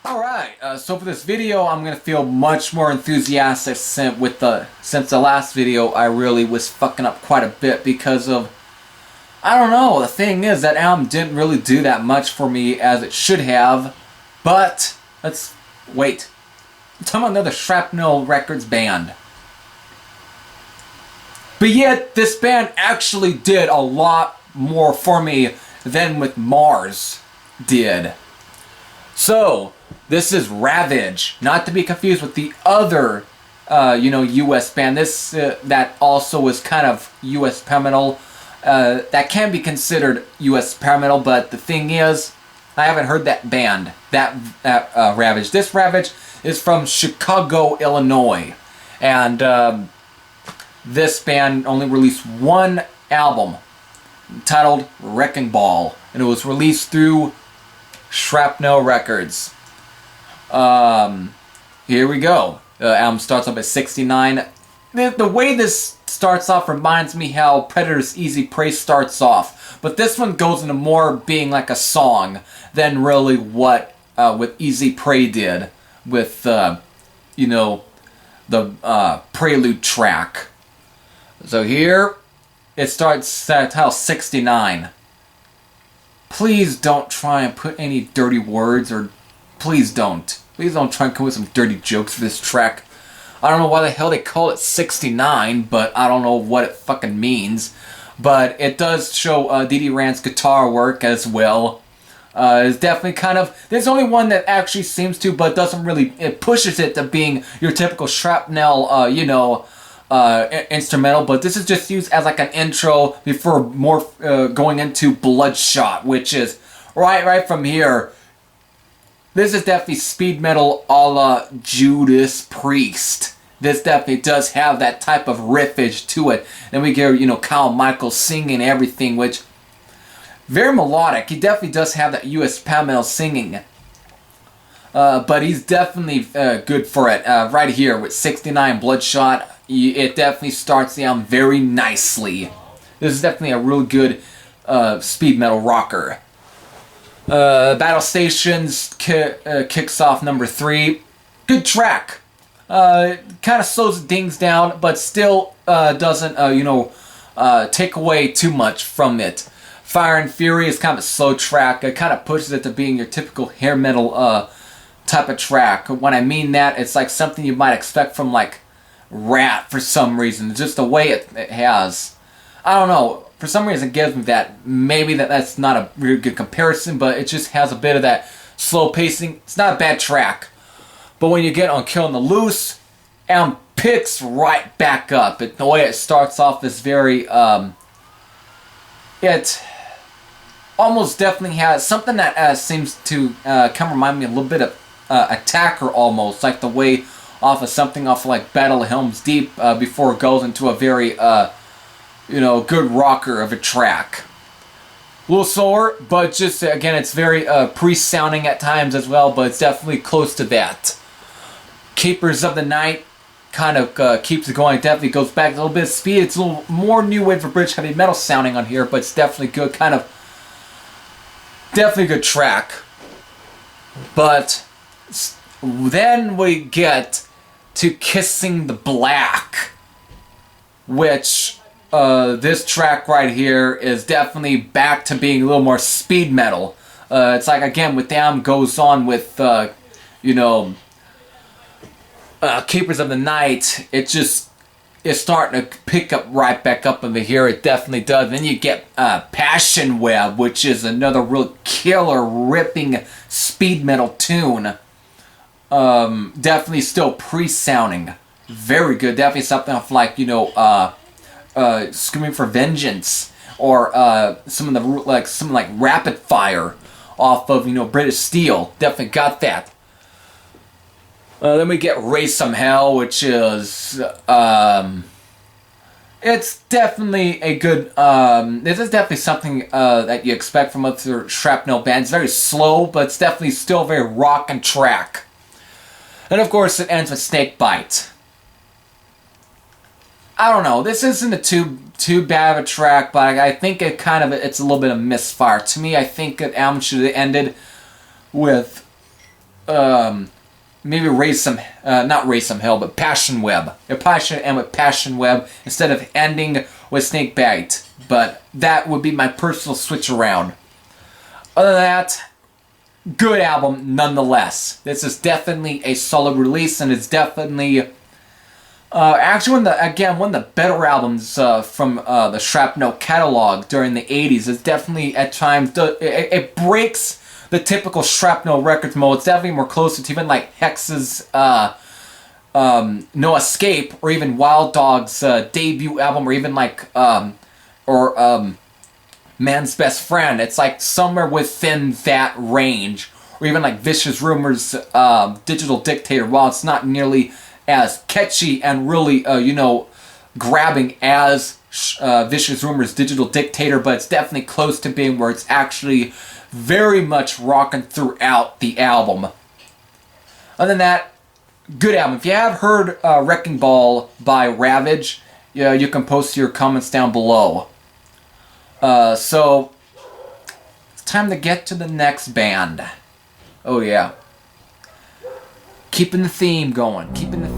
Alright, so for this video, I'm gonna feel much more enthusiastic since the last video I really was fucking up quite a bit because of, I don't know, the thing is that album didn't really do that much for me as it should have, but, let's wait. I'm talking about another Shrapnel Records band. But yet, this band actually did a lot more for me than with Mars did. So, this is Ravage, not to be confused with the other, U.S. band. This, that also is kind of U.S. experimental. That can be considered U.S. experimental, but the thing is, I haven't heard that band, that Ravage. This Ravage is from Chicago, Illinois. And, this band only released one album, titled Wrecking Ball. And it was released through Shrapnel Records. Here we go. The album starts off at 69. The way this starts off reminds me how Predator's Easy Prey starts off. But this one goes into more being like a song than really what with Easy Prey did with, the prelude track. So here, it starts at title 69. Please don't try and put any dirty words, or please don't. Please don't try and come with some dirty jokes for this track. I don't know why the hell they call it 69, but I don't know what it fucking means. But it does show Dee Dee Rand's guitar work as well. It's definitely kind of, there's only one that actually seems to, but doesn't really, it pushes it to being your typical Shrapnel, instrumental, but this is just used as like an intro before more going into Bloodshot, which is right from here. This is definitely speed metal a la Judas Priest. This definitely does have that type of riffage to it. Then we get, Kyle Michaels singing everything, which very melodic. He definitely does have that U.S. power metal singing. But he's definitely good for it. Right here with 69 Bloodshot, it definitely starts the album very nicely. This is definitely a really good speed metal rocker. Battle Stations kicks off number 3. Good track. Kind of slows things down, but still doesn't, take away too much from it. Fire and Fury is kind of a slow track. It kind of pushes it to being your typical hair metal type of track. When I mean that, it's like something you might expect from like Rat for some reason. Just the way it has. I don't know. For some reason it gives me that. Maybe that's not a really good comparison, but it just has a bit of that slow pacing. It's not a bad track. But when you get on Killing the Loose, album picks right back up. The way it starts off is very, it almost definitely has something that seems to kind of remind me a little bit of Attacker almost, like the way off of something off of like Battle of Helm's Deep before it goes into a very, good rocker of a track. A little slower, but just, again, it's very Priest-sounding at times as well, but it's definitely close to that. Keepers of the Night kind of keeps it going. It definitely goes back a little bit of speed. It's a little more new wave of British heavy metal sounding on here, but it's definitely good. Definitely a good track. But then we get to Kissing the Black, which this track right here is definitely back to being a little more speed metal. It's like, again, with them goes on with, Keepers of the Night, it's starting to pick up right back up over here. It definitely does. Then you get Passion Web, which is another real killer, ripping speed metal tune. Definitely still Priest-sounding. Very good. Definitely something off like, Screaming for Vengeance, or something like Rapid Fire off of, British Steel. Definitely got that. Then we get Raise Some Hell, which is, it's definitely a good, this is definitely something that you expect from other Shrapnel bands. Very slow, but it's definitely still very rock and track. And of course, it ends with Snakebite. I don't know, this isn't too bad of a track, but I think it's a little bit of misfire. To me, I think the album should have ended with maybe raise some, not raise some hell, but Passion Web. It probably should end with Passion Web instead of ending with Snakebite. But that would be my personal switch around. Other than that, good album nonetheless. This is definitely a solid release, and it's definitely actually one of the better albums from the Shrapnel catalog during the 80s. It's definitely at times it breaks the typical Shrapnel Records mold. It's definitely more closer to even like Hex's No Escape, or even Wild Dog's debut album, or even like Man's Best Friend. It's like somewhere within that range, or even like Vicious Rumors' Digital Dictator. While it's not nearly as catchy and really grabbing as Vicious Rumors' Digital Dictator, but it's definitely close to being where it's actually very much rocking throughout the album. Other than that, good album. If you have heard Wrecking Ball by Ravage, you can post your comments down below. So, it's time to get to the next band. Oh yeah. Keeping the theme going. Keeping the